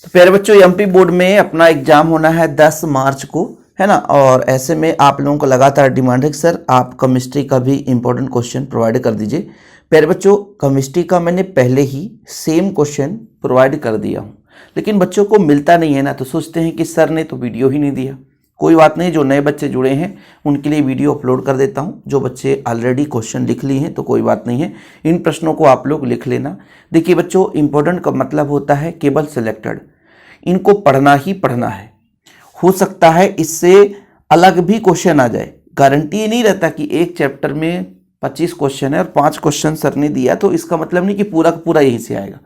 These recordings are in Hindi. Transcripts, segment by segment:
तो प्यारे बच्चों, एमपी बोर्ड में अपना एग्जाम होना है 10 मार्च को, है ना। और ऐसे में आप लोगों को लगातार डिमांड है कि सर आप केमिस्ट्री का भी इंपॉर्टेंट क्वेश्चन प्रोवाइड कर दीजिए। प्यारे बच्चों, केमिस्ट्री का मैंने पहले ही सेम क्वेश्चन प्रोवाइड कर दिया हूँ, लेकिन बच्चों को मिलता नहीं है ना, तो सोचते हैं कि सर ने तो वीडियो ही नहीं दिया। कोई बात नहीं, जो नए बच्चे जुड़े हैं उनके लिए वीडियो अपलोड कर देता हूं। जो बच्चे ऑलरेडी क्वेश्चन लिख लिए हैं तो कोई बात नहीं है, इन प्रश्नों को आप लोग लिख लेना। देखिए बच्चों, इंपॉर्टेंट का मतलब होता है केवल सिलेक्टेड, इनको पढ़ना ही पढ़ना है। हो सकता है इससे अलग भी क्वेश्चन आ जाए, गारंटी ये नहीं रहता कि एक चैप्टर में 25 क्वेश्चन है और 5 क्वेश्चन सर ने दिया तो इसका मतलब नहीं कि पूरा का पूरा यहीं से आएगा।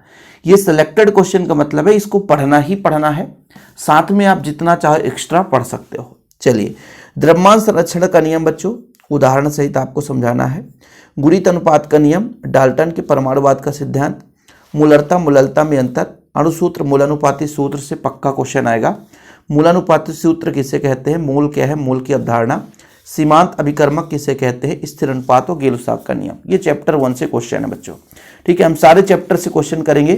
ये सिलेक्टेड क्वेश्चन का मतलब है इसको पढ़ना ही पढ़ना है, साथ में आप जितना चाहे एक्स्ट्रा पढ़ सकते हो। चलिए, द्रव्यमान संरक्षण का नियम बच्चों उदाहरण सहित आपको समझाना है। गुणित अनुपात का नियम, डाल्टन के परमाणुवाद का सिद्धांत, मूलरता मूललता में अंतर, अणुसूत्र मूलानुपाती सूत्र से पक्का क्वेश्चन आएगा। मूलानुपाती सूत्र किसे कहते हैं, मूल क्या है, मूल की अवधारणा, सीमांत अभिकर्मक किसे कहते हैं, स्थिर अनुपात और गेलुसाक का नियम। ये चैप्टर 1 से क्वेश्चन है बच्चों, ठीक है। हम सारे चैप्टर से क्वेश्चन करेंगे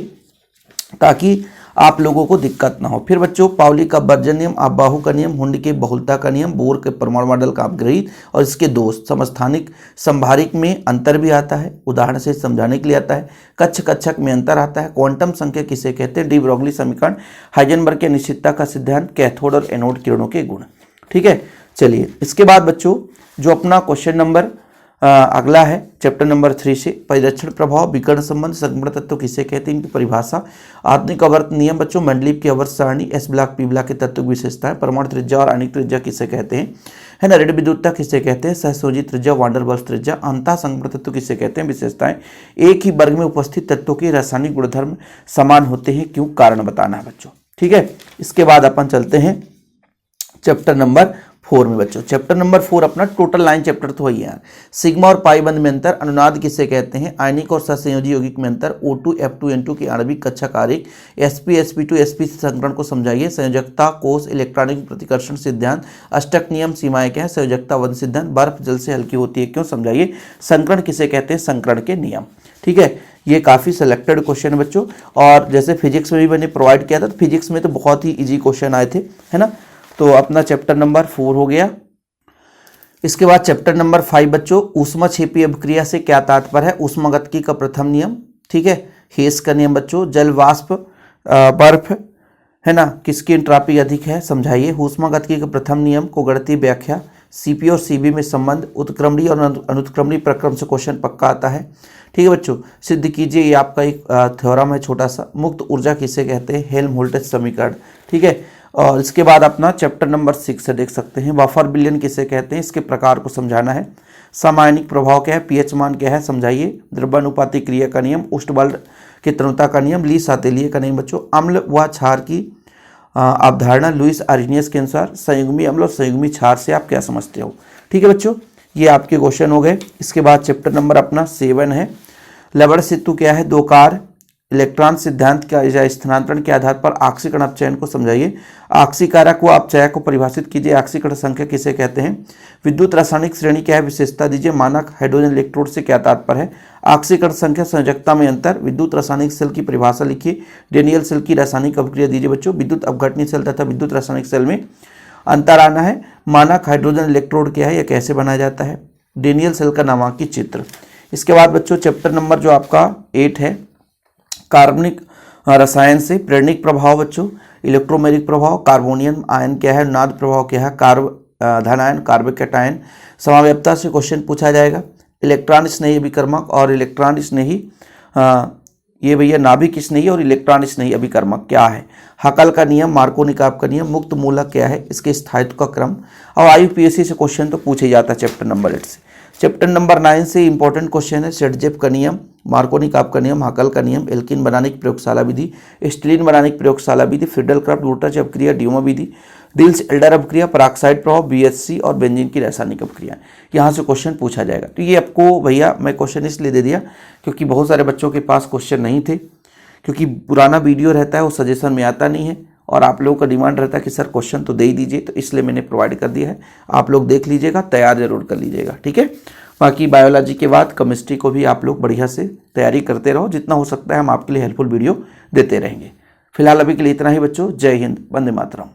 ताकि आप लोगों को दिक्कत ना हो। फिर बच्चों, पाउली का वर्जन नियम, आबाहु का नियम, हुंड के बहुलता का नियम, बोर के परमाणु मॉडल का अपग्रहित और इसके दोष, समस्थानिक संभारिक में अंतर भी आता है, उदाहरण से समझाने के लिए आता है। कक्ष कक्षक में अंतर आता है। क्वांटम संख्या किसे कहते हैं, डी ब्रोगली समीकरण, हाइजेनबर्ग के अनिश्चितता का सिद्धांत, कैथोड और एनोड किरणों के गुण, ठीक है। चलिए, इसके बाद बच्चों जो अपना क्वेश्चन नंबर अगला है चैप्टर नंबर 3 से, परिरक्षण प्रभाव, विकर्ण संबंध, संक्रमण तत्व किसे कहते हैं, इनकी परिभाषा, आधुनिक आवर्त नियम बच्चों, मेंडलीव की आवर्त सारणी, एस ब्लॉक पी ब्लॉक के तत्व की विशेषताएं, परमाणु त्रिज्या और आणविक त्रिज्या किसे कहते हैं, है ना, रेड विद्युतता किसे कहते हैं, सहसंयोजी त्रिज्या, वांडर वाल्स त्रिज्या, अंतः संक्रमण तत्व किसे कहते हैं, विशेषताएं, एक ही वर्ग में उपस्थित तत्वों के रासायनिक गुणधर्म समान होते हैं क्यों, कारण बताना है बच्चों, ठीक है। इसके बाद अपन चलते हैं चैप्टर नंबर 4 में बच्चों। चैप्टर नंबर 4 अपना टोटल 9 चैप्टर तो वही है। सिग्मा और पाई बंध में अंतर, अनुनाद किसे कहते हैं, आयनिक और सहसंयोजी यौगिक में अंतर, O2 F2 N2 की आणविक कक्षक आरेख, sp sp2 sp संकरण को समझाइए, संयोजकता कोष, इलेक्ट्रॉनिक प्रतिकर्षण सिद्धांत, अष्टक नियम, सीमाएं क्या है, संयोजकता वन सिद्धांत, बर्फ जल से हल्की होती है क्यों, समझाइए, संकरण किसे कहते हैं, संकरण के नियम, ठीक है। ये काफ़ी सिलेक्टेड क्वेश्चन है बच्चों, और जैसे फिजिक्स में भी मैंने प्रोवाइड किया था, तो फिजिक्स में तो बहुत ही ईजी क्वेश्चन आए थे, है ना। तो अपना चैप्टर नंबर 4 हो गया। इसके बाद चैप्टर नंबर 5 बच्चों, ऊष्माक्षेपी अभिक्रिया से क्या तात्पर्य है, ऊष्मागतिकी का प्रथम नियम, ठीक है, हेस का नियम बच्चों, जल वाष्प बर्फ, है ना, किसकी एंट्रोपी अधिक है, समझाइए, ऊष्मागतिकी का प्रथम नियम को गणितीय व्याख्या, सीपी और सीबी में संबंध, उत्क्रमणीय और अनुत्क्रमणीय प्रक्रम से क्वेश्चन पक्का आता है, ठीक है बच्चों, सिद्ध कीजिए, ये आपका एक थ्योरम है छोटा सा। मुक्त ऊर्जा किसे कहते हैं, हेल्महोल्ट्ज समीकरण, ठीक है। और इसके बाद अपना चैप्टर नंबर 6 से देख सकते हैं, वाफर विलयन किसे कहते हैं, इसके प्रकार को समझाना है, समायनिक प्रभाव क्या है, पीएच मान क्या है, समझाइए, द्रव्यानुपाती क्रिया का नियम, उष्ण बल की तनुता का नियम, ली सातेलिए का नियम बच्चों, अम्ल व क्षार की अवधारणा लुइस आर्रीनियस के अनुसार, संयुग्मी अम्ल और संयुग्मी क्षार से आप क्या समझते हो, ठीक है बच्चों। ये आपके क्वेश्चन हो गए। इसके बाद चैप्टर नंबर अपना 7 है, लवण सेतु क्या है, दो कार, इलेक्ट्रॉन सिद्धांत का या स्थानांतरण के आधार पर आक्सीकरण अपचयन को समझाइए, आक्सीकारक व अपचय को परिभाषित कीजिए, आक्सीकरण संख्या किसे कहते हैं, विद्युत रासायनिक श्रेणी क्या है, विशेषता दीजिए, मानक हाइड्रोजन इलेक्ट्रोड से क्या तात्पर्य है, आक्सीकरण संख्या, संयोजकता में अंतर, विद्युत रासायनिक सेल की परिभाषा लिखिए, डेनियल सेल की रासायनिक अभिक्रिया दीजिए बच्चों, विद्युत अपघटनी सेल तथा विद्युत रासायनिक सेल में अंतर आना है, मानक हाइड्रोजन इलेक्ट्रोड क्या है, यह कैसे बनाया जाता है, डेनियल सेल का नामांकित चित्र। इसके बाद बच्चों चैप्टर नंबर जो आपका 8 है, कार्बनिक रसायन से प्रेरणिक प्रभाव बच्चों, इलेक्ट्रोमेरिक प्रभाव, कार्बोनियम आयन क्या है, नाद प्रभाव क्या है, धन आयन, कार्बोकैटायन, समाव्यपता से क्वेश्चन पूछा जाएगा, इलेक्ट्रॉन स्नेही अभिकर्मक और इलेक्ट्रॉन स्नेही, ये भैया नाभिक स्नेही और इलेक्ट्रॉन स्नेही अभिकर्मक क्या है, हकल का नियम, मार्कोनिकाव का नियम, मुक्त मूलक क्या है, इसके स्थायित्व का क्रम। और IUPAC से क्वेश्चन तो पूछे जाता है चैप्टर नंबर 8 से। चैप्टर नंबर 9 से इंपॉर्टेंट क्वेश्चन है, शेडजेफ का नियम, मार्कोनिकाव का नियम, हकल का नियम, एल्किन बनाने की प्रयोगशाला विधि, स्टीलिन बनाने की प्रयोगशाला विधि, फ्रीडल क्राफ्ट वुलटज अपक्रिया, ड्यूमा विधि, डिल्स एल्डर अपक्रिया, पराक्साइड प्रभाव, BHC और बेंजीन की रासायनिक अपक्रिया, यहाँ से क्वेश्चन पूछा जाएगा। तो ये आपको भैया मैं क्वेश्चन इसलिए दे दिया क्योंकि बहुत सारे बच्चों के पास क्वेश्चन नहीं थे, क्योंकि पुराना वीडियो रहता है वो सजेशन में आता नहीं है और आप लोगों का डिमांड रहता है कि सर क्वेश्चन तो दे ही दीजिए, तो इसलिए मैंने प्रोवाइड कर दिया है। आप लोग देख लीजिएगा, तैयार जरूर कर लीजिएगा, ठीक है। बाकी बायोलॉजी के बाद केमिस्ट्री को भी आप लोग बढ़िया से तैयारी करते रहो, जितना हो सकता है हम आपके लिए हेल्पफुल वीडियो देते रहेंगे। फिलहाल अभी के लिए इतना ही बच्चों। जय हिंद, वंदे मातरम।